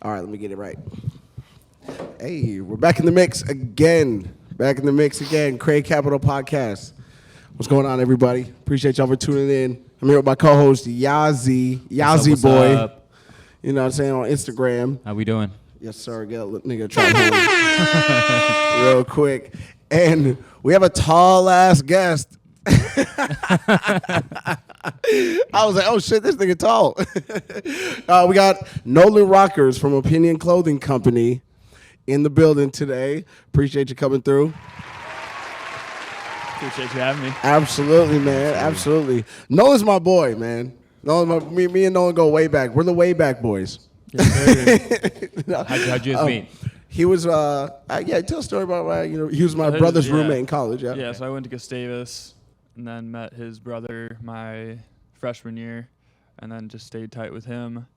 All right, let me get it right. Hey, we're back in the mix again. Craig Capital Podcast. What's going on, everybody? Appreciate y'all for tuning in. I'm here with my co-host, YAZI What's boy. up? You know what I'm saying, on Instagram. How we doing? Yes, sir. Get a nigga try real quick. And we have a tall-ass guest. I was like, oh shit, this nigga tall. We got Nolan Rockers from Opinion Clothing Company in the building today. Appreciate you coming through. Appreciate you having me. Absolutely, man. Absolutely. Nolan's my boy, man. Me and Nolan go way back. We're the way back boys. No. How'd you guys meet? He was, tell a story about, he was my brother's roommate in college. Yeah. Yeah, so I went to Gustavus and then met his brother my freshman year and then just stayed tight with him.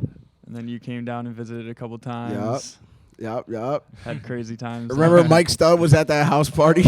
And then you came down and visited a couple times. Yup. Had crazy times. Remember Mike Studd was at that house party?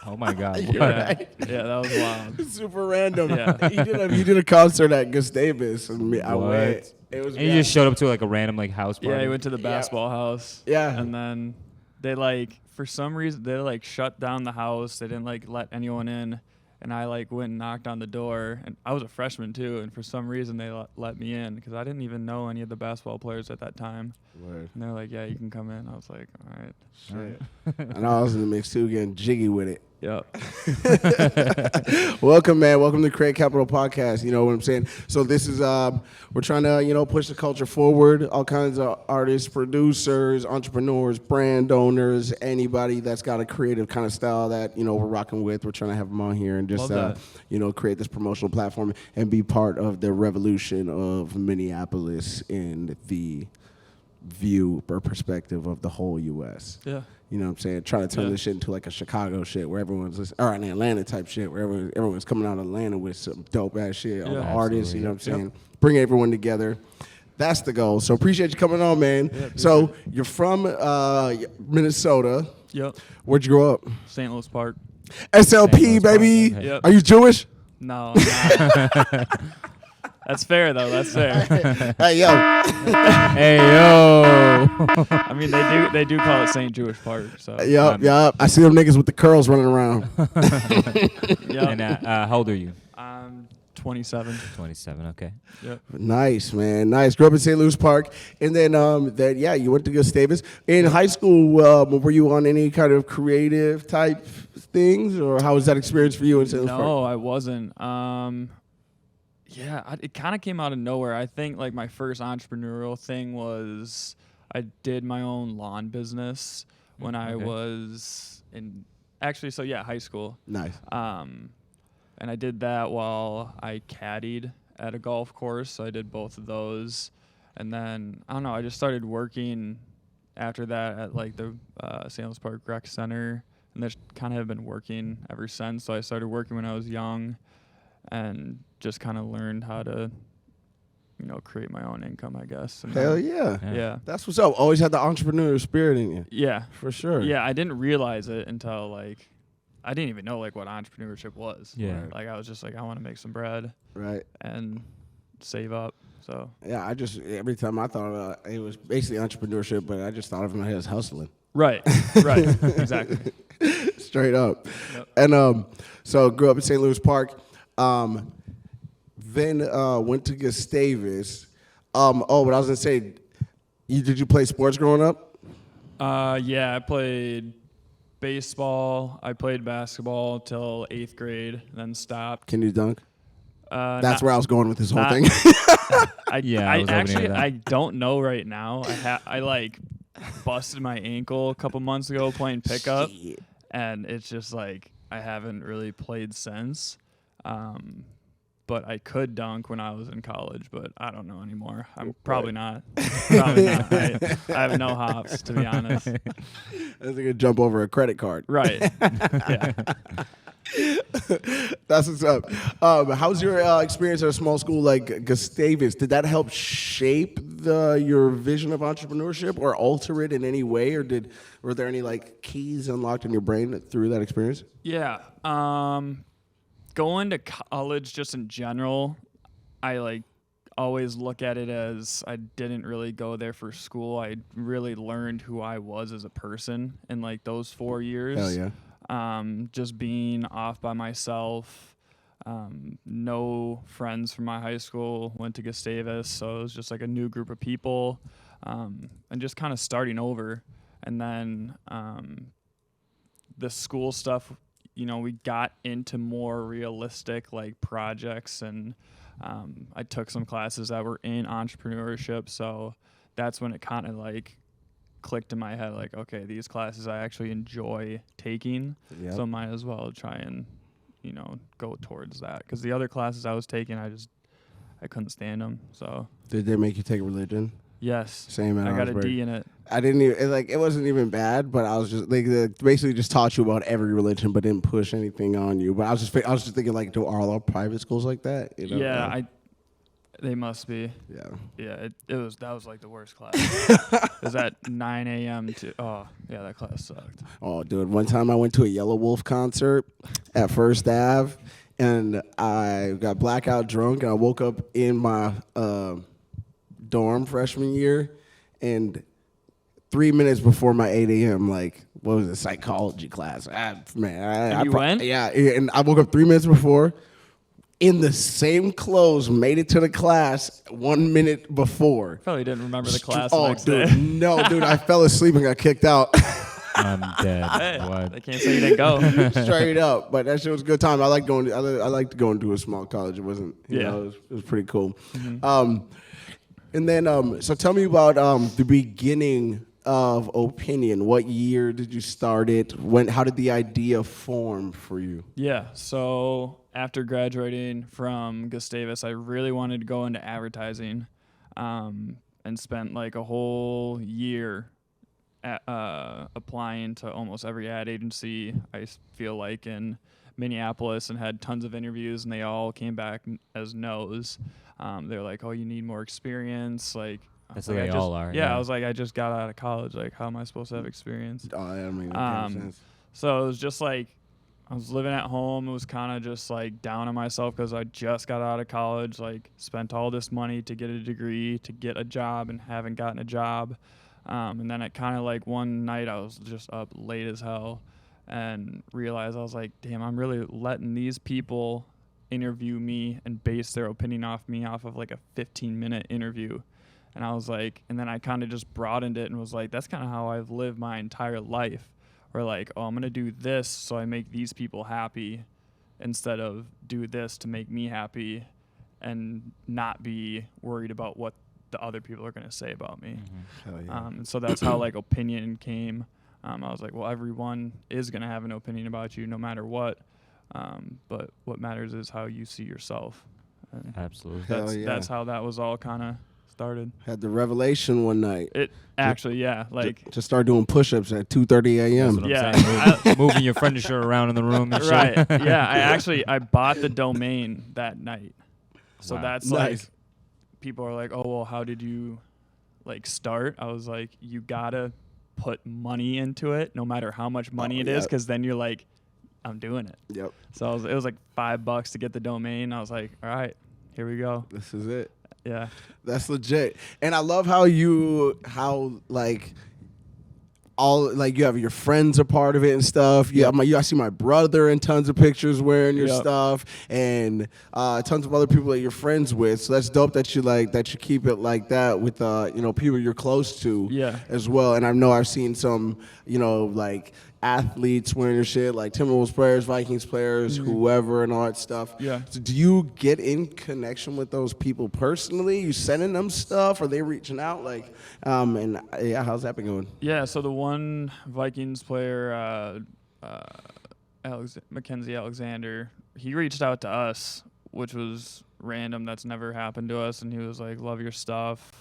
Oh my God. Yeah, that was wild. Super random. Yeah. He did a concert at Gustavus, and I went. It was. And you just showed up to like a random house party. Yeah, he went to the basketball house. Yeah. And then they for some reason, they shut down the house. They didn't let anyone in. And I went and knocked on the door, and I was a freshman too. And for some reason, they let me in because I didn't even know any of the basketball players at that time. Word. And they're like, "Yeah, you can come in." I was like, "All right." Shit. And I was in the mix too, getting jiggy with it. Yep. Welcome, man. Welcome to Craig Capital Podcast. You know what I'm saying? So this is we're trying to push the culture forward. All kinds of artists, producers, entrepreneurs, brand owners, anybody that's got a creative kind of style that we're rocking with. We're trying to have them on here and just create this promotional platform and be part of the revolution of Minneapolis in the view or perspective of the whole U.S. Yeah. You know what I'm saying? Trying to turn this shit into like a Chicago shit where everyone's listening, or an Atlanta type shit where everyone's coming out of Atlanta with some dope ass shit. All the artists, you know what I'm saying? Bring everyone together. That's the goal. So appreciate you coming on, man. Yeah, so you're from Minnesota. Yep. Where'd you grow up? St. Louis Park. SLP, baby. Okay. Yep. Are you Jewish? No, I'm not. That's fair, though. That's fair. Hey, yo. Hey, yo. I mean, they do call it St. Jewish Park. So. Yup. I see them niggas with the curls running around. Yep. And how old are you? I'm 27. 27, okay. Yep. Nice, man. Nice. Grew up in St. Louis Park. And then, you went to Gustavus. In high school, were you on any kind of creative type things? Or how was that experience for you in St. Louis Park? No, I wasn't. It kind of came out of nowhere. I think my first entrepreneurial thing was I did my own lawn business when I was in high school. Nice. And I did that while I caddied at a golf course. So I did both of those. And then, I don't know, I just started working after that at the St. Louis Park Rec Center. And just kind of have been working ever since. So I started working when I was young and just kind of learned how to, create my own income, I guess. And Hell yeah. Yeah. That's what's up. Always had the entrepreneurial spirit in you. Yeah. For sure. Yeah, I didn't realize it until, I didn't even know, what entrepreneurship was. Yeah. I was just I want to make some bread. Right. And save up, so. Yeah, every time I thought about it was basically entrepreneurship, but I just thought of my head as hustling. Right, exactly. Straight up. Yep. And so grew up in St. Louis Park. Then went to Gustavus. But I was going to say, did you play sports growing up? Yeah, I played baseball. I played basketball till 8th grade, then stopped. Can you dunk? That's where I was going with this whole thing. I don't know right now. I busted my ankle a couple months ago playing pickup, and it's just I haven't really played since. But I could dunk when I was in college, but I don't know anymore. I'm probably not. Probably not. I have no hops, to be honest. I was going to jump over a credit card. Right. Yeah. That's what's up. How's your experience at a small school like Gustavus? Did that help shape your vision of entrepreneurship or alter it in any way? Or were there any keys unlocked in your brain through that experience? Yeah. Going to college just in general, I always look at it as I didn't really go there for school. I really learned who I was as a person in like those 4 years. Hell yeah. Just being off by myself. No friends from my high school, went to Gustavus, so it was just like a new group of people, and just kind of starting over. And then the school stuff, we got into more realistic like projects, and I took some classes that were in entrepreneurship, so that's when it kind of like clicked in my head, like, okay, these classes I actually enjoy taking, so might as well try and go towards that, because the other classes I was taking, I couldn't stand them. So Did they make you take religion? yes, Same. I got a D in it. I didn't even it wasn't even bad, but I was just they basically just taught you about every religion, but didn't push anything on you. But I was just thinking, like, do all private schools like that? Yeah, they must be. Yeah. That was like the worst class. It was at 9 a.m. that class sucked. Oh, dude, one time I went to a Yellow Wolf concert at First Ave, and I got blackout drunk, and I woke up in my dorm freshman year, and 3 minutes before my 8 a.m., like, what was it, psychology class? You went? Yeah, and I woke up 3 minutes before, in the same clothes, made it to the class 1 minute before. Probably didn't remember the class the next dude, day. No, dude, I fell asleep and got kicked out. I'm dead. Hey, What? they can't say you didn't go. Straight up, but that shit was a good time. I liked going to a small college. It wasn't, it was pretty cool. Mm-hmm. And then, so tell me about the beginning of Opinion. What year did you start it? How did the idea form for you? Yeah, so after graduating from Gustavus, I really wanted to go into advertising, and spent like a whole year applying to almost every ad agency, I feel like, in Minneapolis, and had tons of interviews, and they all came back as no's. They're like, oh, you need more experience. Like, That's the way they all are. Yeah, I was like, I just got out of college. Like, how am I supposed to have experience? Oh, I mean, that makes sense. So it was just like, I was living at home. It was kind of just like down on myself because I just got out of college, like spent all this money to get a degree, to get a job, and haven't gotten a job. And then it kind of like one night I was just up late as hell and realized, I was like, damn, I'm really letting these people interview me and base their opinion off me off of like a 15-minute interview. And I was like, and then I kind of just broadened it and was like, that's kind of how I've lived my entire life. Or like, oh, I'm going to do this so I make these people happy instead of do this to make me happy and not be worried about what the other people are going to say about me. Hell yeah. And so that's how like Opinion came. I was like, well, everyone is going to have an opinion about you no matter what. But what matters is how you see yourself. And Absolutely. that's how that was all kind of started. Had the revelation one night. It actually, yeah, like Just start doing push-ups at 2:30 a.m. That's what Yeah. I'm saying. Moving your furniture around in the room and shit. right. Yeah, I bought the domain that night. So Wow. that's Nice. like, people are like, oh, well, how did you like start? I was like, you gotta put money into it, no matter how much money it is, because then you're like, I'm doing it. Yep. So it was like $5 to get the domain. I was like, all right, here we go. This is it. Yeah. That's legit. And I love how like all like you have your friends are part of it and stuff. I see my brother in tons of pictures wearing your stuff, and tons of other people that you're friends with. So that's dope that you keep it like that with people you're close to as well. And I know I've seen some like athletes wearing your shit, like Timberwolves players, Vikings players, whoever, and all that stuff. Yeah. So do you get in connection with those people personally? You sending them stuff? Are they reaching out? Like, how's that been going? Yeah. So the one Vikings player, Mackenzie Alexander, he reached out to us, which was random. That's never happened to us. And he was like, love your stuff.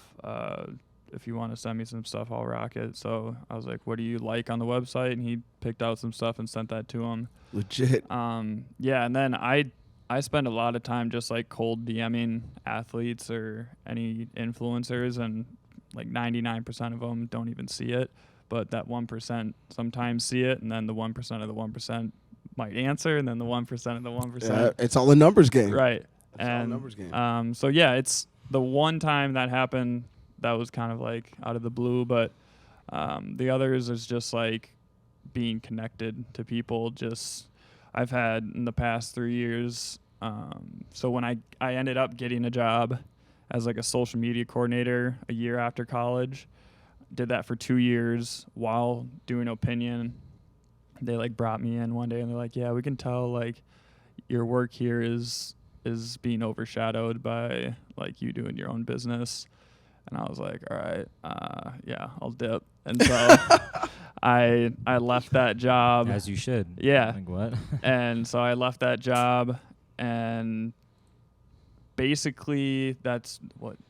If you want to send me some stuff, I'll rock it. So I was like, what do you like on the website? And he picked out some stuff and sent that to him. Legit. Yeah. And then I spend a lot of time just like cold DMing athletes or any influencers, and like 99% of them don't even see it. But that 1% sometimes see it, and then the 1% of the 1% might answer, and then the 1% of the 1%. It's all a numbers game. Right. It's all a numbers game. So yeah, it's the one time that happened, that was kind of like out of the blue, but the others is just like being connected to people. Just I've had in the past 3 years. So when I ended up getting a job as like a social media coordinator a year after college, did that for 2 years while doing Opinion. They like brought me in one day and they're like, yeah, we can tell like your work here is being overshadowed by like you doing your own business. And I was like, all right, yeah, I'll dip. And so I left that job. As you should. Yeah. Like what? And so I left that job, and basically that's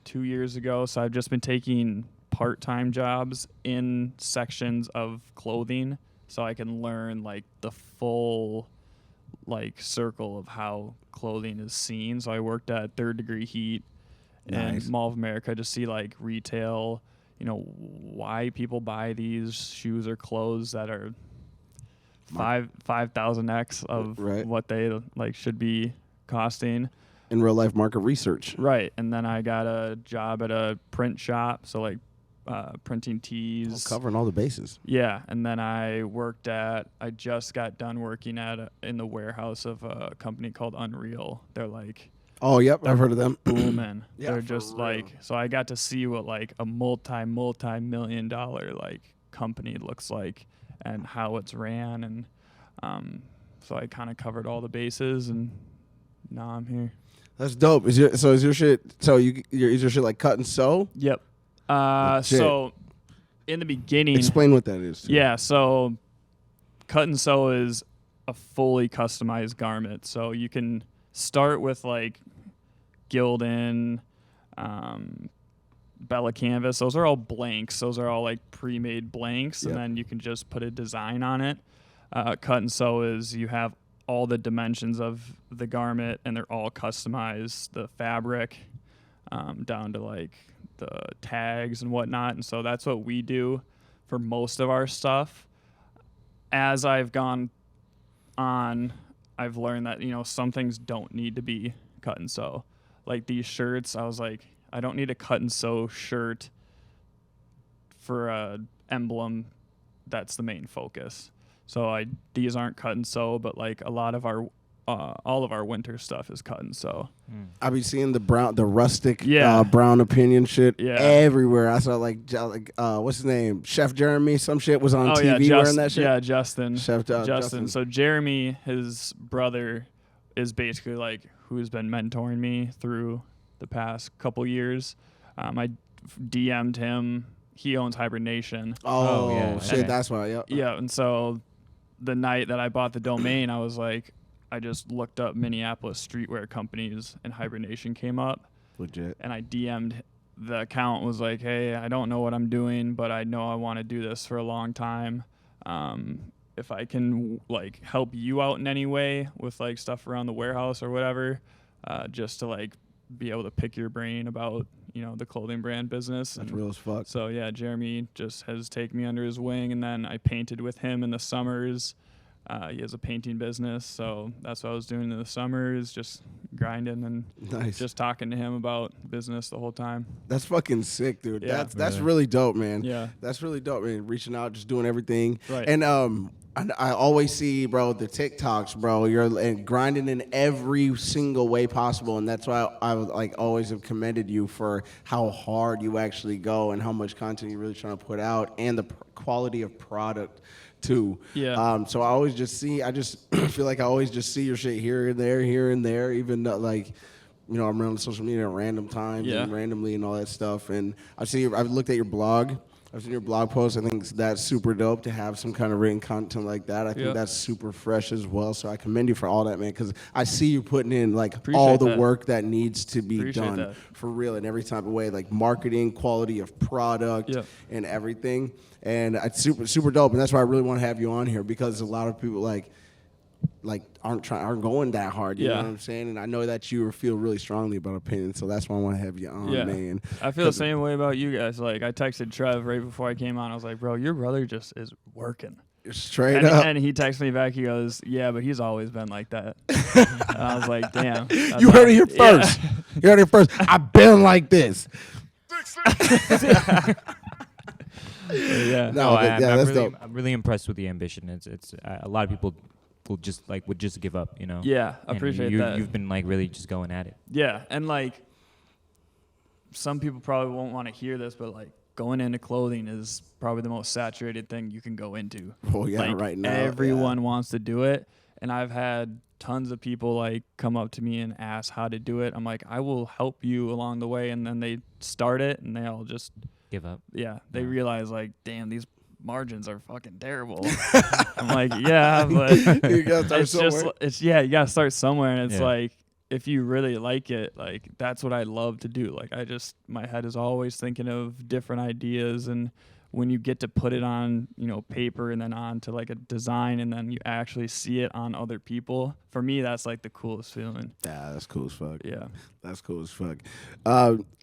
2 years ago. So I've just been taking part-time jobs in sections of clothing so I can learn like the full like circle of how clothing is seen. So I worked at Third Degree Heat in Mall of America to see like retail, why people buy these shoes or clothes that are 5,000x of what they like should be costing. In real life market research. Right. And then I got a job at a print shop, so like printing tees. Covering all the bases. Yeah. And then I just got done working in the warehouse of a company called Unreal. They're like, oh, yep, I've heard of them. Booming. Yeah, they're just real. like, so I got to see what like a multi-million dollar like company looks like and how it's ran. And so I kind of covered all the bases, and now I'm here. That's dope. Is your shit like cut and sew? Yep. So in the beginning, explain what that is. Yeah. So cut and sew is a fully customized garment. So you can start with like Gildan, Bella Canvas. Those are all blanks. Those are all like pre-made blanks. Yep. And then you can just put a design on it. Cut and sew is you have all the dimensions of the garment, and they're all customized, the fabric down to like the tags and whatnot. And so that's what we do for most of our stuff. As I've gone on, I've learned that, some things don't need to be cut and sew. Like these shirts, I was like, I don't need a cut and sew shirt for a emblem that's the main focus. So these aren't cut and sew, but like a lot of our all of our winter stuff is cut and sew. I be seeing the rustic Yeah. brown Opinion shit Yeah. everywhere. I saw like what's his name, Chef Jeremy, some shit was on TV wearing that shit. Yeah, Justin. Chef Justin. So Jeremy, his brother, is basically like who's been mentoring me through the past couple years. I DM'd him. He owns Hibernation. Oh, yeah. shit, Okay. that's why. Yep. Yeah, and so the night that I bought the domain, I was like, I just looked up Minneapolis streetwear companies, and Hibernation came up. Legit. And I DM'd the account, was like, hey, I don't know what I'm doing, but I know I want to do this for a long time. If I can like help you out in any way with like stuff around the warehouse or whatever, just to like be able to pick your brain about, the clothing brand business. That's and real as fuck. so yeah, Jeremy just has taken me under his wing, and then I painted with him in the summers. He has a painting business, so that's what I was doing in the summers, just grinding and Nice. just talking to him about business the whole time. That's fucking sick, dude. Yeah. That's really dope, man. Yeah. That's really dope, man. Reaching out, just doing everything. Right. And I always see, bro, the TikToks, bro. You're grinding in every single way possible, and that's why I would like always have commended you for how hard you actually go and how much content you're really trying to put out, and the quality of product too. Yeah. So I always just see. I just feel like I always just see your shit here and there, even though, like, I'm around social media at random times and randomly and all that stuff. And I've looked at your blog. I've seen your blog post. I think that's super dope to have some kind of written content like that. I think that's super fresh as well. So I commend you for all that, man, because I see you putting in like all the work that needs to be done for real in every type of way, like marketing, quality of product, and everything. And it's super, super dope. And that's why I really want to have you on here, because a lot of people like aren't going that hard. You know what I'm saying? And I know that you feel really strongly about Opinion, so that's why I want to have you on, man. I feel the same way about you guys. Like, I texted Trev right before I came on. I was like, bro, your brother just is working. Straight up. And he texts me back. He goes, "Yeah, but he's always been like that." And I was like, "Damn." You heard it here first. Yeah. You heard it first. I've been like this. Yeah. No, but yeah, that's dope. I'm really impressed with the ambition. It's a lot of people would just give up, you know. Yeah, And appreciate that. You've been like really just going at it. Yeah, and like some people probably won't want to hear this, but like going into clothing is probably the most saturated thing you can go into. Oh yeah, like, right now. everyone wants to do it, and I've had tons of people like come up to me and ask how to do it. I'm like, I will help you along the way, and then they start it and they all just Give up. Yeah, they realize like, damn, these margins are fucking terrible. I'm like, yeah, but You gotta start it's somewhere. you gotta start somewhere, and it's Yeah. like, if you really like it, like that's what I love to do. Like my head is always thinking of different ideas, and when you get to put it on, paper and then on to like a design, and then you actually see it on other people, for me that's like the coolest feeling. Yeah, that's cool as fuck. Yeah. That's cool as fuck.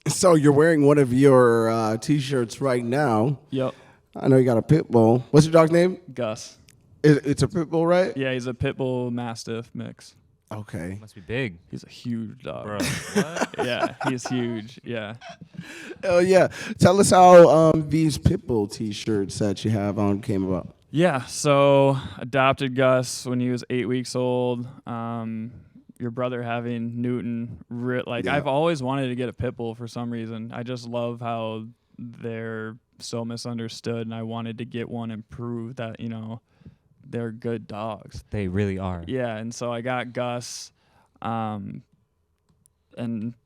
So you're wearing one of your T-shirts right now. Yep. I know you got a pit bull. What's your dog's name? Gus. It's a pit bull, right? Yeah, he's a pit bull mastiff mix. Okay. Must be big. He's a huge dog. Bro. What? Yeah, he's huge. Yeah. Hell yeah. Tell us how these pit bull T-shirts that you have on came about. Yeah, so adopted Gus when he was 8 weeks old. Your brother having Newton. Yeah. I've always wanted to get a pit bull for some reason. I just love how they're so misunderstood, and I wanted to get one and prove that, they're good dogs. They really are. Yeah, and so I got Gus, and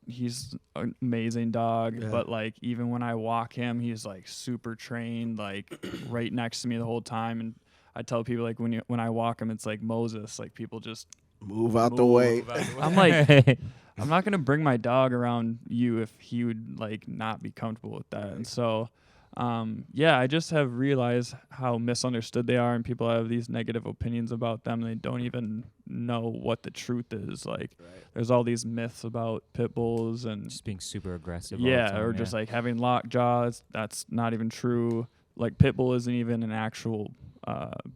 he's an amazing dog. Yeah. But like even when I walk him, he's like super trained, like right next to me the whole time. And I tell people like when I walk him, it's like Moses. Like people just Move out the way. I'm like, I'm not gonna bring my dog around you if he would like not be comfortable with that. And so, I just have realized how misunderstood they are, and people have these negative opinions about them. And they don't even know what the truth is. Like, there's all these myths about pit bulls and Just being super aggressive. all the time, or just like having locked jaws. That's not even true. Like pit bull isn't even an actual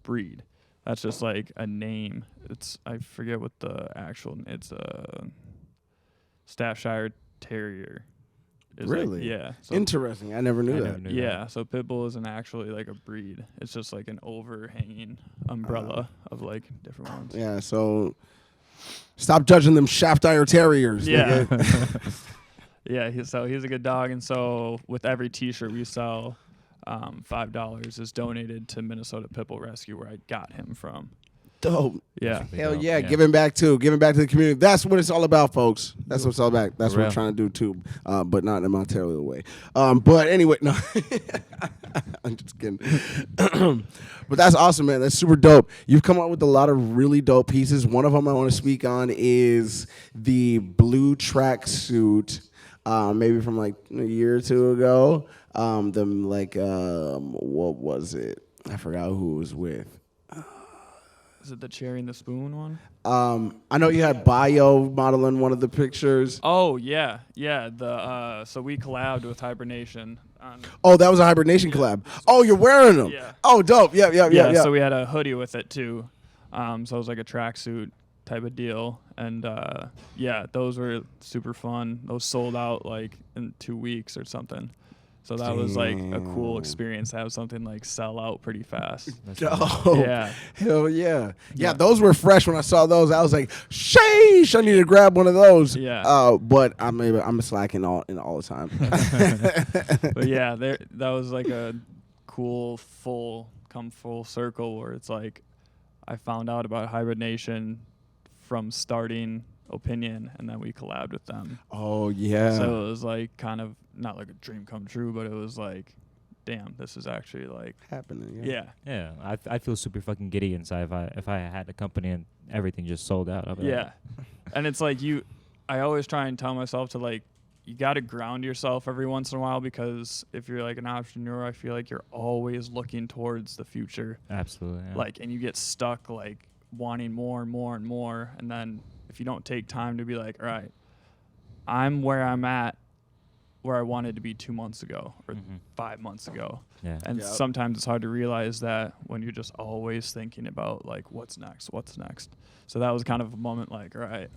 breed. That's just like a name. I forget what the actual. It's a Staffordshire Terrier. Really? Yeah. So Interesting. I never knew that. yeah. So pit bull isn't actually like a breed. It's just like an overhanging umbrella of like different ones. Yeah, so stop judging them Staffordshire Terriers. Yeah. nigga. Yeah. He's a good dog, and so with every T-shirt we sell, $5 is donated to Minnesota Pit Bull Rescue, where I got him from. Dope. Yeah. Hell yeah, giving back to the community. That's what it's all about, folks. That's what it's all about. That's For what I'm real. trying to do too, but not in my terrier way. But anyway, no, I'm just kidding. But that's awesome, man. That's super dope. You've come up with a lot of really dope pieces. One of them I want to speak on is the blue tracksuit, maybe from like a year or two ago. What was it? I forgot who it was with. Is it the cherry and the spoon one? I know you had Bio modeling one of the pictures. Oh yeah. So we collabed with Hibernation. Oh, that was a Hibernation collab. Oh, you're wearing them. Yeah. Oh, dope. Yeah. So we had a hoodie with it too. So it was like a tracksuit type of deal, and those were super fun. Those sold out like in 2 weeks or something. So that was like a cool experience to have something like sell out pretty fast. Dope. Yeah. Hell yeah. Yeah, those were fresh when I saw those. I was like, sheesh, I need to grab one of those. Yeah. But I'm slacking all the time. But yeah, that was like a cool full circle where it's like I found out about Hibernation from starting Opinion, and then we collabed with them. Oh yeah. So it was like kind of not like a dream come true, but it was like, damn, this is actually like happening. yeah. Yeah, I feel super fucking giddy inside if I had a company and everything just sold out. I'll be like, Yeah. And it's like I always try and tell myself to like, you got to ground yourself every once in a while, because if you're like an entrepreneur, I feel like you're always looking towards the future. Absolutely. Yeah. Like, and you get stuck like wanting more and more and more. And then if you don't take time to be like, all right, I'm where I'm at, where I wanted to be 2 months ago or 5 months ago. Yeah. And Yep. sometimes it's hard to realize that when you're just always thinking about like what's next. So that was kind of a moment like, all right,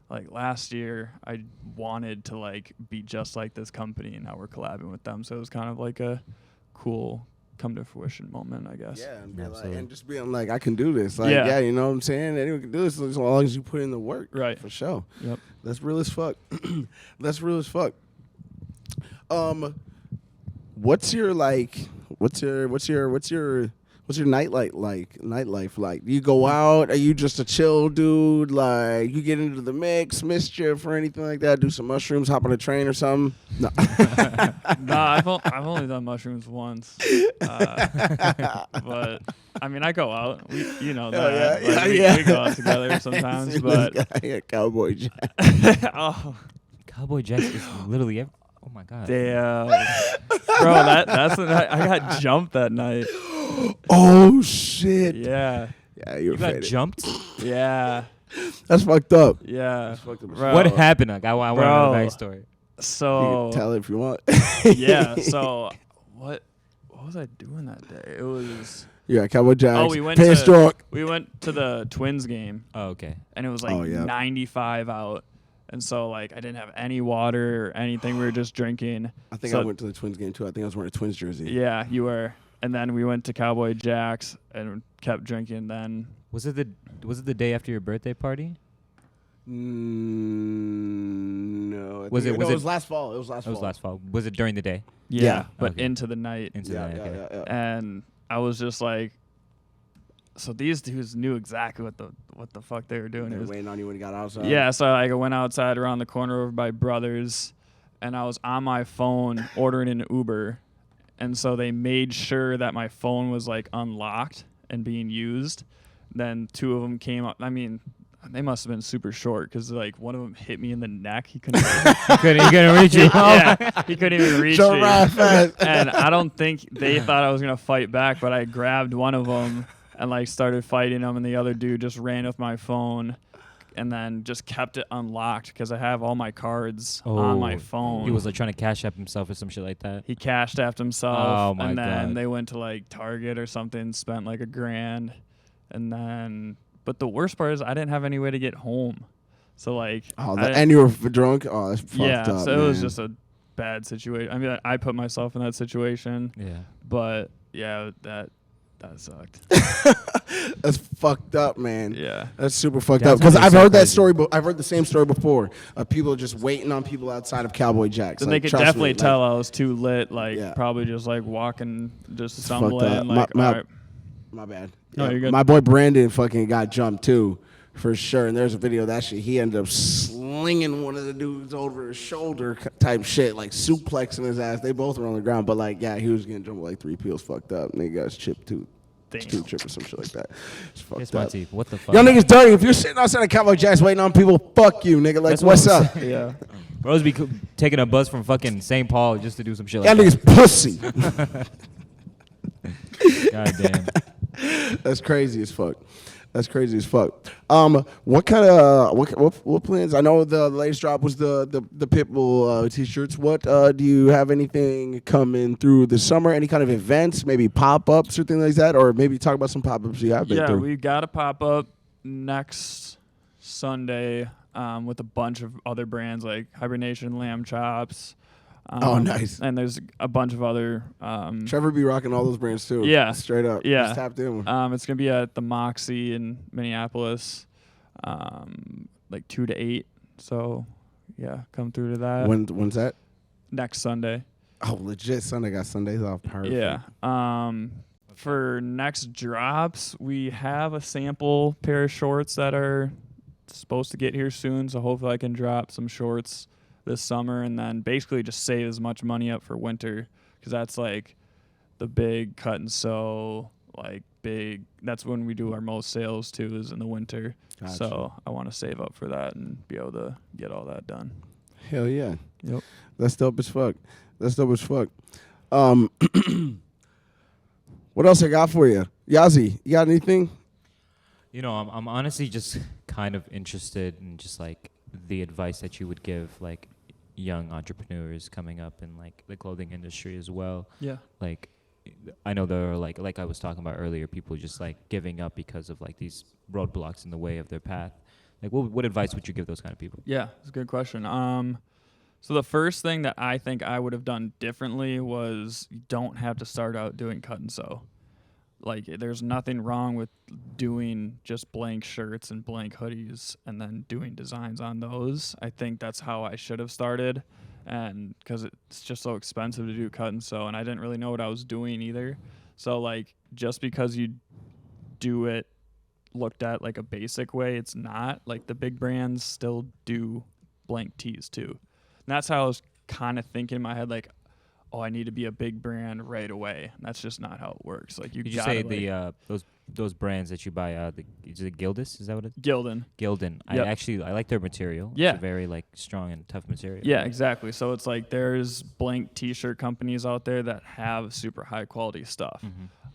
like last year I wanted to like be just like this company, and now we're collabing with them. So it was kind of like a cool come to fruition moment, I guess. Yeah, and, Absolutely. and just being like, I can do this. Like, Yeah. yeah, you know what I'm saying? Anyone can do this as long as you put in the work. Right. For sure. Yep. That's real as fuck. That's real as fuck. What's your nightlife like? Do you go out? Are you just a chill dude? Like, you get into the mix, mischief, or anything like that? Do some mushrooms, hop on a train or something? No. Nah, I've only done mushrooms once, but I mean I go out. We that. yeah, Like, yeah. we go out together sometimes, but Cowboy Jack. oh Cowboy Jacks is literally oh my god. damn, bro, that's the night I got jumped that night. Oh shit. Yeah, Yeah, you're You got faded. jumped? yeah, That's fucked up. yeah. Fucked up. Bro. What happened? Like, I want to know the Bro. backstory. You So can tell it if you want. yeah, so what was I doing that day? It was Yeah, Cowboy Jacks. Oh, we went Pants to- drunk. we went to the Twins game. Oh, okay. And it was like Oh, yeah. 95 out. And so, like, I didn't have any water or anything. We were just drinking. I think So- I went to the Twins game too. I think I was wearing a Twins jersey. Yeah, you were. And then we went to Cowboy Jacks and kept drinking then. Was it the day after your birthday party? No. Was it- No, was it it- was last fall. It was last It fall. was last fall. Was it during the day? Yeah. But Okay. into the night. Into Yeah, the night, yeah, okay. yeah, yeah. And I was just like, so these dudes knew exactly what the fuck they were doing. They It were was, waiting on you when you got outside. yeah, so like, I went outside around the corner over by Brothers, and I was on my phone ordering an Uber. And so they made sure that my phone was like unlocked and being used. Then two of them came up. I mean, they must have been super short because like one of them hit me in the neck. He couldn't. You couldn't reach it. Yeah, he couldn't even reach Jump me. right fast. And I don't think they thought I was gonna fight back, but I grabbed one of them and like started fighting him, and the other dude just ran with my phone. And then just kept it unlocked because I have all my cards on my phone. He was like trying to cash up himself or some shit like that. He cashed after himself. Oh, my and then God. they went to like Target or something, spent like $1,000. And then, but the worst part is I didn't have any way to get home. So like, Oh, I didn't- and you were drunk? Oh, that's fucked yeah, up, so it was man. just a bad situation. I mean, I put myself in that situation, Yeah. but yeah, that sucked. That's fucked up, man. Yeah. That's super fucked That's up. Because actually I've so heard that crazy. story. I've heard the same story before of people just waiting on people outside of Cowboy Jacks. Then Like, they could trust me, definitely like, tell I was too lit, like Yeah. probably just like walking, just fucked stumbling, up. like, My- all right. My bad. No, you're good. My boy Brandon fucking got jumped too, for sure. And there's a video of that shit. He ended up slinging one of the dudes over his shoulder type shit, like suplexing his ass. They both were on the ground, but like, yeah, he was getting jumped with like 3 pills fucked up. And he got his chip tooth. Damn. Tooth chip or some shit like that. It's fucked Kiss my up. teeth. What the fuck? Y'all niggas dirty. If you're sitting outside of Cowboy Jacks waiting on people, fuck you, nigga. Like, That's what what's I'm up? Yeah. Bros be taking a bus from fucking St. Paul just to do some shit Y'all like niggas pussy. that. God damn. That's crazy as fuck. That's crazy as fuck. What kind of what plans? I know the latest drop was the Pitbull t-shirts. What do you have anything coming through the summer? Any kind of events, maybe pop-ups or things like that, or maybe talk about some pop-ups you have been Yeah, through. we got a pop up next Sunday with a bunch of other brands like Hibernation, Lamb Chops. Oh, nice. And there's a bunch of other. Trevor be rocking all those brands too. Yeah. Straight up. Yeah. Just tapped in. It's gonna be at the Moxie in Minneapolis, like 2 to 8. So, yeah, come through to that When's that? next Sunday. Oh, legit. Sunday got Sundays off. Perfect. Yeah. For next drops, we have a sample pair of shorts that are supposed to get here soon. So hopefully I can drop some shorts this summer and then basically just save as much money up for winter because that's like the big cut and sew, like big. That's when we do our most sales too, is in the winter. Gotcha. So I want to save up for that and be able to get all that done. Hell yeah. Yep. That's dope as fuck. That's dope as fuck. What else I got for you? YAZI, you got anything? You know, I'm honestly just kind of interested in just like the advice that you would give like young entrepreneurs coming up in like the clothing industry as well. Yeah. Like, I know there are like I was talking about earlier, people just like giving up because of like these roadblocks in the way of their path. Like, what advice would you give those kind of people? Yeah, it's a good question. So the first thing that I think I would have done differently was you don't have to start out doing cut and sew. Like, there's nothing wrong with doing just blank shirts and blank hoodies and then doing designs on those. I think that's how I should have started, and because it's just so expensive to do cut and sew, and I didn't really know what I was doing either. So, like, just because you do it looked at like a basic way, it's not. Like, the big brands still do blank tees too. And that's how I was kind of thinking in my head, like, oh, I need to be a big brand right away. And that's just not how it works. Like, Did you say those brands that you buy? Is it Gildas? Is that what it is? Gildan. Gildan. Yep. I like their material. Yeah. It's a very like strong and tough material. Yeah, exactly. So it's like there's blank T-shirt companies out there that have super high quality stuff.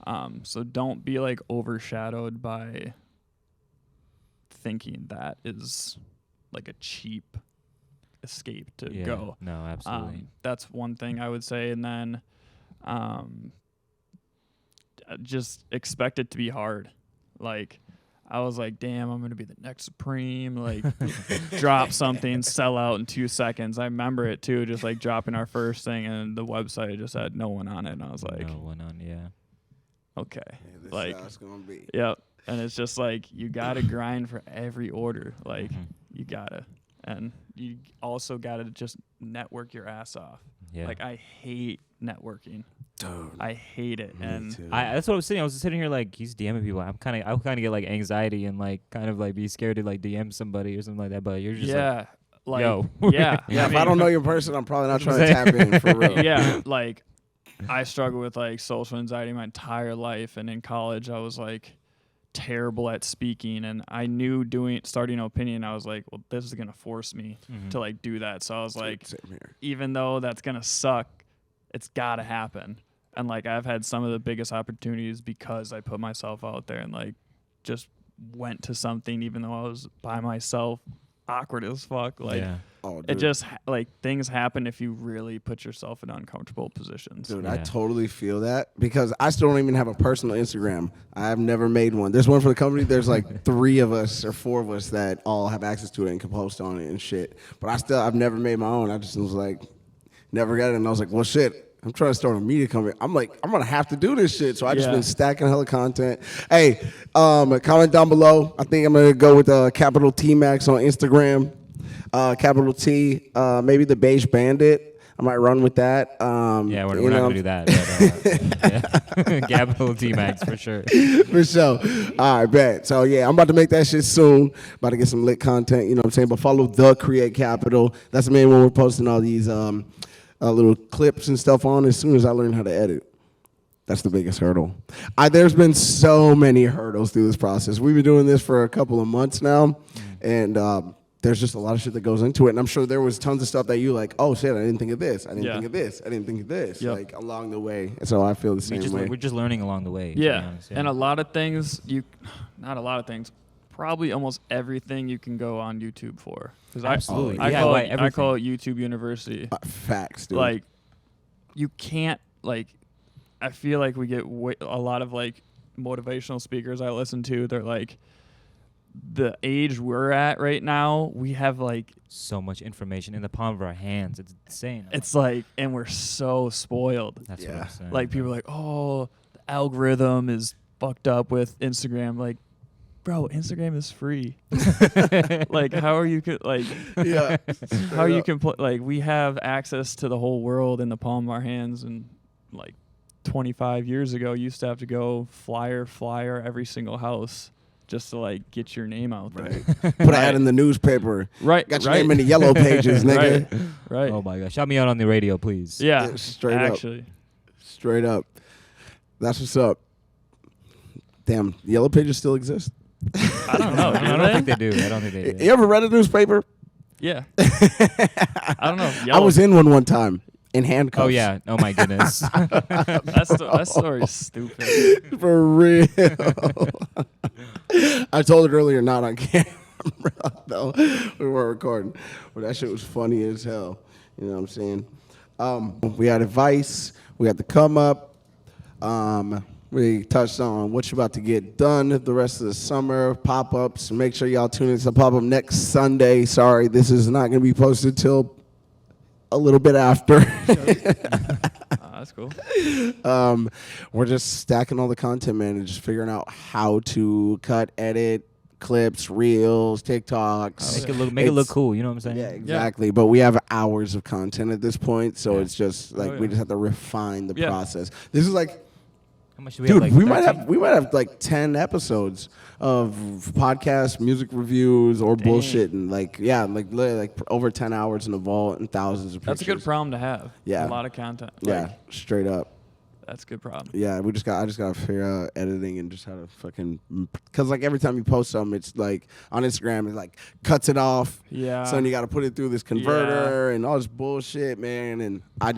Mm-hmm. So don't be like overshadowed by thinking that is like a cheap escape to go. No, absolutely. That's one thing I would say. And then just expect it to be hard. Like, I was like, damn, I'm going to be the next Supreme. Like, drop something, sell out in 2 seconds. I remember it, too, just, like, dropping our first thing, and the website just had no one on it. And I was like, no one on, yeah. Okay. Yeah, this like, is how it's gonna be. Yep. And it's just, like, you got to grind for every order. Like, Mm-hmm. you got to. And you also got to just network your ass off. Yeah. Like, I hate networking. Dude, I hate it. me And too. That's what I was sitting. I was sitting here like he's DMing people. I kind of get like anxiety and like kind of like be scared to like DM somebody or something like that. But you're just yeah, like, yo. yeah. yeah, if I don't know your person, I'm probably not trying to tap in for real. Yeah, like, I struggle with like social anxiety my entire life, and in college I was like terrible at speaking, and I knew starting an opinion, I was like, well, this is gonna force me to like do that. So I was like, Same here. even though that's gonna suck, it's gotta happen. And like, I've had some of the biggest opportunities because I put myself out there and like just went to something even though I was by myself, awkward as fuck. Like, yeah. Oh, dude. it just like things happen if you really put yourself in uncomfortable positions. Dude, Yeah. I totally feel that because I still don't even have a personal Instagram. I've never made one. There's one for the company. There's like 3 of us or 4 of us that all have access to it and can post on it and shit. But I've never made my own. I just was like, never got it. And I was like, well, shit. I'm trying to start a media company. I'm like, I'm gonna have to do this shit. So I just Yeah. been stacking hella content. Hey, comment down below. I think I'm gonna go with capital T Max on Instagram. Capital T, maybe the Beige Bandit. I might run with that. Yeah, we're not gonna do that. But, yeah. Capital T Max for sure. For sure. All right, bet. So, yeah, I'm about to make that shit soon. About to get some lit content, you know what I'm saying? But follow The Create Capital. That's the main one we're posting all these little clips and stuff on as soon as I learn how to edit. That's the biggest hurdle. There's been so many hurdles through this process. We've been doing this for a couple of months now, and there's just a lot of shit that goes into it. And I'm sure there was tons of stuff that you like, oh, shit, I didn't think of this. I didn't think of this. I didn't think of this, Yep. like, along the way. And so I feel the same way. We're just learning along the way. To be Yeah. honest, And a lot of things not a lot of things, probably almost everything you can go on YouTube for. Because Absolutely. I Yeah, call like it, I everything. call it YouTube University. Facts, dude. Like, you can't, like, I feel like we get a lot of like motivational speakers I listen to. They're like, the age we're at right now, we have like so much information in the palm of our hands. It's insane. it's like, and we're so spoiled. That's what Yeah. I'm saying. Like, people are like, oh, the algorithm is fucked up with Instagram. Like, bro, Instagram is free. Like, how are you like? yeah. How you can like, we have access to the whole world in the palm of our hands, and like 25 years ago you used to have to go flyer every single house just to like get your name out there. Right. Put an ad in the newspaper. Right. Got your name in the yellow pages, nigga. Right. Oh my gosh, shout me out on the radio, please. Yeah. Yeah, straight up. actually. Straight up. That's what's up. Damn, yellow pages still exist. I don't know. I don't think they do. I don't think they do. You ever read a newspaper? Yeah. I don't know. I was in one time in handcuffs. Oh yeah. Oh my goodness. That story's stupid. For real. I told it earlier, not on camera, though. We weren't recording. But that shit was funny as hell. You know what I'm saying? We had advice. We had the come up. We touched on what you're about to get done the rest of the summer, pop-ups. Make sure y'all tune in to the pop-up next Sunday. Sorry, this is not going to be posted till a little bit after. That's cool. We're just stacking all the content, man, and just figuring out how to cut, edit, clips, reels, TikToks. Make it look cool. You know what I'm saying? Yeah, exactly. But we have hours of content at this point, so it's just like Oh, yeah. we just have to refine the Yeah. process. This is like, How much do we dude, have? Like we 13? might have like 10 episodes of podcasts, music reviews, or bullshit, and like literally like over 10 hours in the vault and thousands of pictures. That's a good problem to have. Yeah. A lot of content. Yeah, Like, straight up. that's a good problem. Yeah, I just gotta figure out editing and just how to fucking, cause like every time you post something, it's like on Instagram, it like cuts it off. Yeah. So then you gotta put it through this converter and all this bullshit, man. And that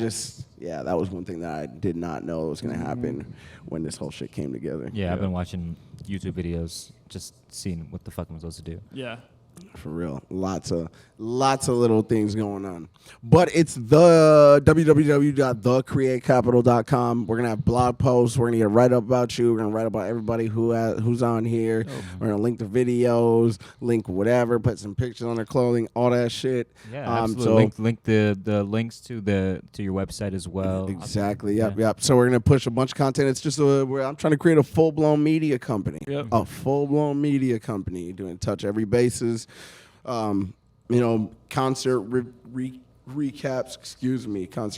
was one thing that I did not know was gonna happen when this whole shit came together. Yeah, I've been watching YouTube videos, just seeing what the fuck I'm supposed to do. Yeah. For real. Lots of little things going on. But it's the www.thecreatecapital.com. We're going to have blog posts. We're going to get a write-up about you. We're going to write about everybody who's on here. We're going to link the videos, link whatever, put some pictures on their clothing, all that shit. Yeah, absolutely. Link the links to your website as well. Exactly. Yep. So we're going to push a bunch of content. It's just I'm trying to create a full-blown media company. Yep. A full-blown media company doing touch every basis. Concert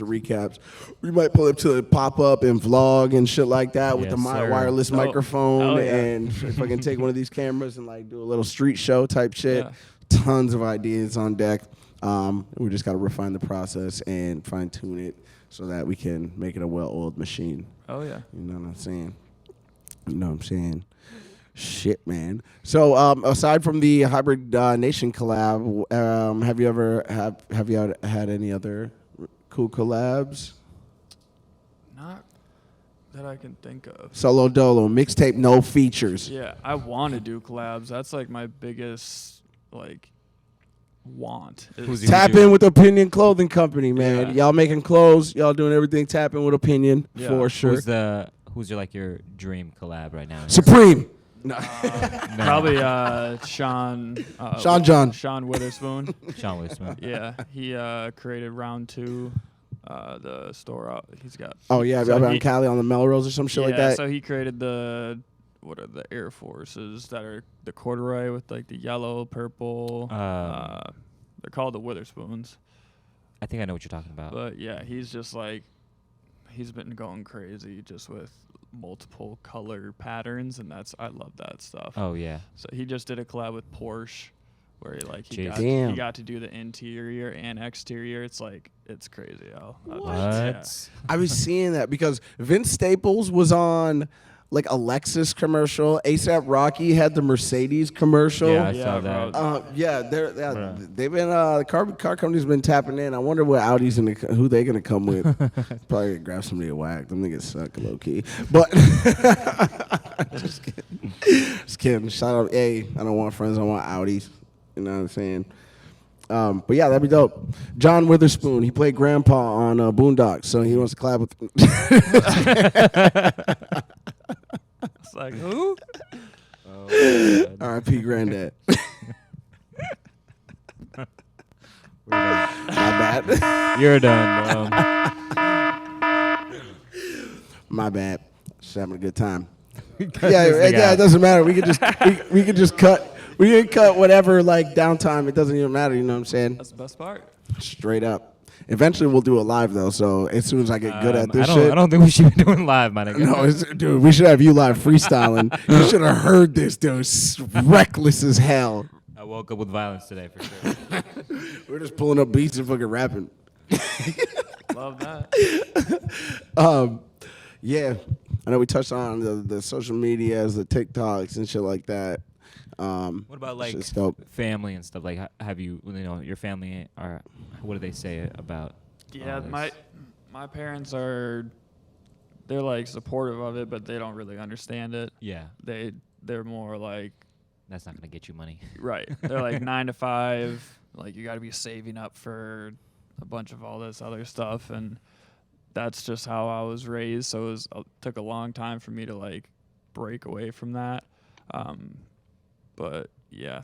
recaps. We might pull up to the pop-up and vlog and shit like that with the Yes, sir. wireless microphone Oh, yeah. and if I can take one of these cameras and like do a little street show type shit. Yeah. Tons of ideas on deck. We just got to refine the process and fine-tune it so that we can make it a well-oiled machine. Oh, yeah. You know what I'm saying? Shit, man. So, aside from the Hybrid Nation collab, have you had any other cool collabs? Not that I can think of. Solo Dolo mixtape, no features. Yeah, I want to do collabs. That's like my biggest want. Who's Is, your- Tap in with Opinion Clothing Company, man. Yeah. Y'all making clothes, y'all doing everything. Tap in with Opinion Yeah. for sure. Who's your dream collab right now? Supreme. No. probably Sean. Sean John. Sean Witherspoon. Sean Witherspoon. Yeah, he created Round 2. The store out. He's got. Oh yeah, so on he- Cali on the Melrose or some shit like yeah, that. so he created what are the Air Forces that are the corduroy with like the yellow, purple. They're called the Witherspoons. I think I know what you're talking about. But yeah, he's just like, he's been going crazy just with multiple color patterns, and I love that stuff. Oh yeah. So he just did a collab with Porsche, where Jeez. Damn. he got to do the interior and exterior. It's crazy. What? Yeah. I was seeing that because Vince Staples was on like a Lexus commercial. ASAP Rocky had the Mercedes commercial. Yeah, I Yeah, saw bro. that. They've been the car company's been tapping in. I wonder what Audi's who they gonna come with. Probably gonna grab somebody to whack. Them niggas suck low key. But just kidding. Just kidding. Shout out, hey, I don't want friends. I want Audis. You know what I'm saying? But yeah, that'd be dope. John Witherspoon, he played Grandpa on Boondocks, so he wants to collab with. It's like, who? R.I.P. Granddad. We're My bad. done. You're done, bro. My bad. Just having a good time. This Yeah, nigga it out. doesn't matter. We could just we could just cut. We can cut whatever like downtime. It doesn't even matter. You know what I'm saying? That's the best part. Straight up. Eventually, we'll do it live though. So as soon as I get good at this I shit. don't think we should be doing live, my nigga. No, dude, we should have you live freestyling. You should have heard this, dude. It's reckless as hell. I woke up with violence today for sure. We're just pulling up beats and fucking rapping. Love that. Yeah, I know we touched on the social medias, the TikToks and shit like that. What about like shit's dope. family and stuff? Like, have you your family are? What do they say about? Yeah, all this? my parents they're like supportive of it, but they don't really understand it. Yeah, They're more like, that's not gonna get you money. right. They're like 9 to 5. Like, you got to be saving up for a bunch of all this other stuff, and that's just how I was raised. So it took a long time for me to like break away from that. But yeah,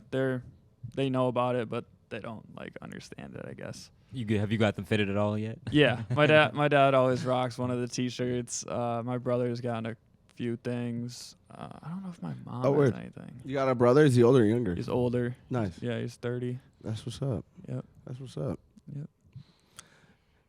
they know about it, but they don't like understand it, I guess. Have you got them fitted at all yet? Yeah, my dad always rocks one of the T-shirts. My brother's gotten a few things. I don't know if my mom has word. anything. You got a brother? Is he older or younger? He's older. Nice. Yeah, he's 30. That's what's up. Yep. That's what's up. Yep.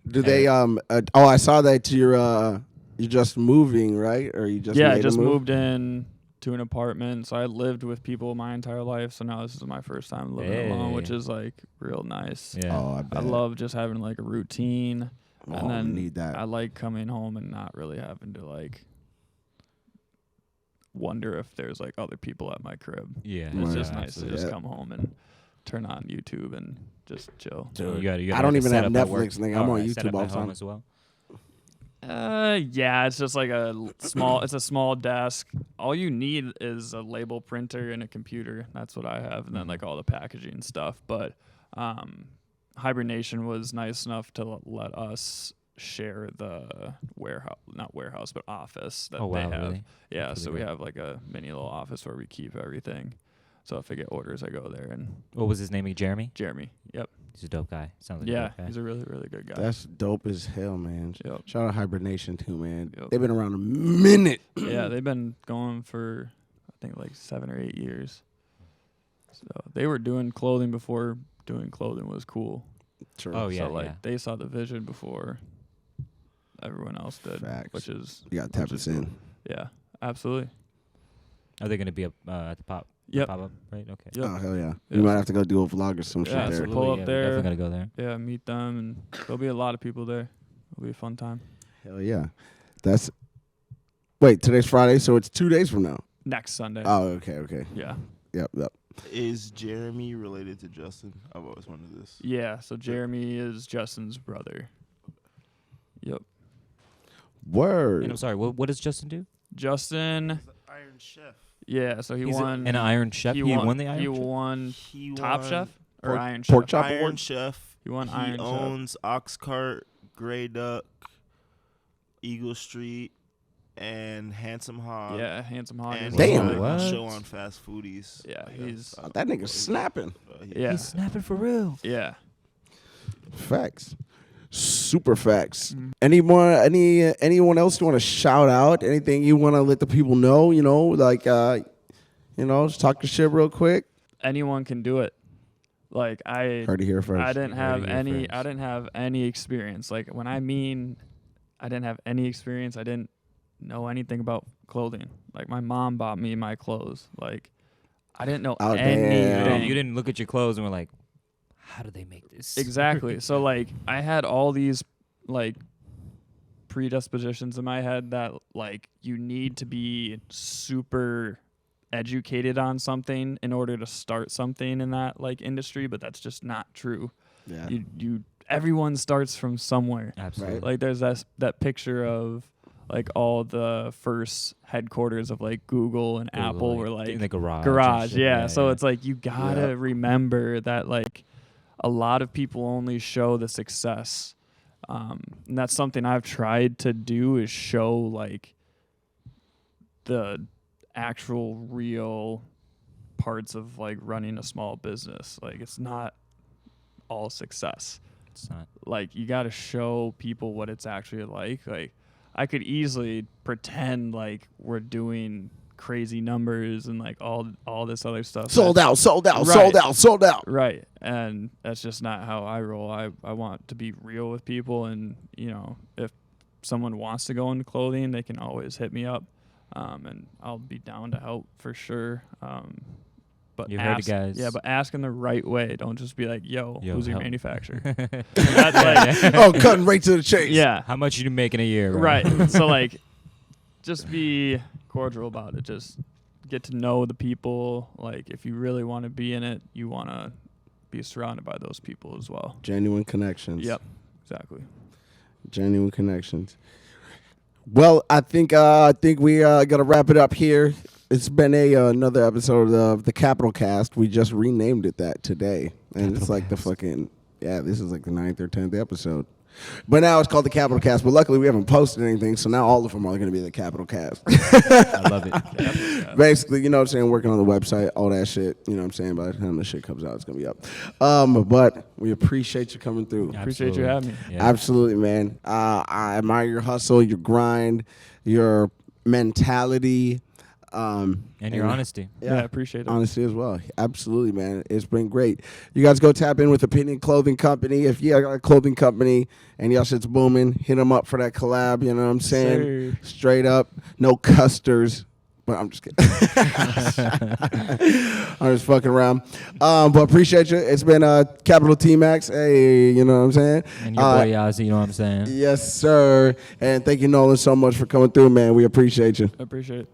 Do they I saw that you're just moving, right? Or you just Yeah, made I just a move? moved in to an apartment. So I lived with people my entire life. So now this is my first time living alone, which is like real nice. Yeah. Oh, I I bet. love just having like a routine. Oh, And then you need that. I like coming home and not really having to like wonder if there's like other people at my crib. Yeah. It's Right. just nice to absolutely. just come home and turn on YouTube and just chill. Dude, You I got don't like a even have setup at work. Netflix, nigga. I'm on Alright, YouTube setup all at the home time. as well. Yeah, it's just like it's a small desk. All you need is a label printer and a computer. That's what I have, and then like all the packaging and stuff. But Hibernation was nice enough to let us share the warehouse, but office that Oh, wow, they have. really? Yeah, That's so really we good. have like a mini little office where we keep everything. So if I get orders, I go there. And What was his name? Jeremy? Jeremy, yep, He's a dope guy. Sounds like a yeah, dope guy. he's a really, really good guy. That's dope as hell, man. Yep. Shout out Hibernation too, man. Yep. They've been around a minute. Yeah, they've been going for I think like 7 or 8 years. So they were doing clothing before doing clothing was cool. Sure. Oh, yeah. So like they saw the vision before everyone else did, Facts. which is You got to tap which us is in. cool. Yeah, absolutely. Are they going to be up at the pop? Yep. Pop up, right? Okay. Yep. Oh, hell yeah. Yeah. We might have to go do a vlog or some Yeah, shit so there. absolutely. Pull up yeah, there. We're definitely going to go there. Yeah, meet them, and there'll be a lot of people there. It'll be a fun time. Hell yeah. Wait, today's Friday, so it's 2 days from now. Next Sunday. Oh, okay. Yeah. Yep. Is Jeremy related to Justin? I've always wondered this. Yeah, so Jeremy is Justin's brother. Yep. Word. And I'm sorry, what does Justin do? Justin, He's the Iron Chef. yeah, so he He's won. an Iron Chef? He won the Iron He Chef? won He Top won Chef or pork- Iron pork Chef? chop Iron award? Chef. He won He Iron Chef. owns Oxcart, Grey Duck, Eagle Street, and Handsome Hog. Yeah, Handsome Hog. And is he Damn. had What? a show on Fast Foodies. Yeah, he's That nigga's snapping. yeah, He's snapping for real. yeah. Facts. Super facts. Mm. Anyone else you want to shout out? Anything you want to let the people know? Just talk your shit real quick. Anyone can do it. Like Heard it here first. I didn't Heard have it here any. first. I didn't have any experience. Like when I mean, I didn't have any experience. I didn't know anything about clothing. Like my mom bought me my clothes. Like I didn't know Oh, anything. damn. You didn't look at your clothes and were like, how do they make this? Exactly. So like I had all these like predispositions in my head that like you need to be super educated on something in order to start something in that like industry, but that's just not true. Yeah. You everyone starts from somewhere. Absolutely. Like there's that picture of like all the first headquarters of like Google and Google, Apple like, were like in the garage. and shit. yeah. So it's like you gotta Yeah. remember that like a lot of people only show the success. And that's something I've tried to do is show like the actual real parts of like running a small business. Like it's not all success. It's not. Like you got to show people what it's actually like. Like I could easily pretend like we're doing crazy numbers and like all this other stuff. Sold out. Right. Right. And that's just not how I roll. I want to be real with people, and if someone wants to go into clothing, they can always hit me up. And I'll be down to help for sure. But You heard it, guys. Yeah, but ask in the right way. Don't just be like, yo who's your help. manufacturer? That's like, Oh, cutting right to the chase. yeah. How much you make in a year? Right. So like, just be cordial about it. Just get to know the people. Like, if you really want to be in it, you want to be surrounded by those people as well. Genuine connections. Yep. Exactly. Genuine connections. Well, I think we gotta wrap it up here. It's been another episode of the Capital Cast. We just renamed it that today, and it's like the fucking Yeah, this is like the 9th or 10th episode. But now it's called the Capital Cast. But luckily, we haven't posted anything, so now all of them are going to be the Capital Cast. I love it. Basically, you know what I'm saying, working on the website, all that shit. You know what I'm saying? By the time the shit comes out, it's going to be up. But we appreciate you coming through. Appreciate you having me. Yeah. Absolutely, man. I admire your hustle, your grind, your mentality. And your honesty. Yeah, I appreciate it. Honesty as well. Absolutely, man. It's been great. You guys go tap in with Opinion Clothing Company. If you got a clothing company and y'all shit's booming, hit them up for that collab. You know what I'm saying? Sir. Straight up. No custers. But I'm just kidding. I'm just fucking around. But appreciate you. It's been Capital T-Max. Hey, you know what I'm saying? And your boy YAZI, you know what I'm saying? Yes, sir. And thank you, Nolan, so much for coming through, man. We appreciate you. I appreciate it.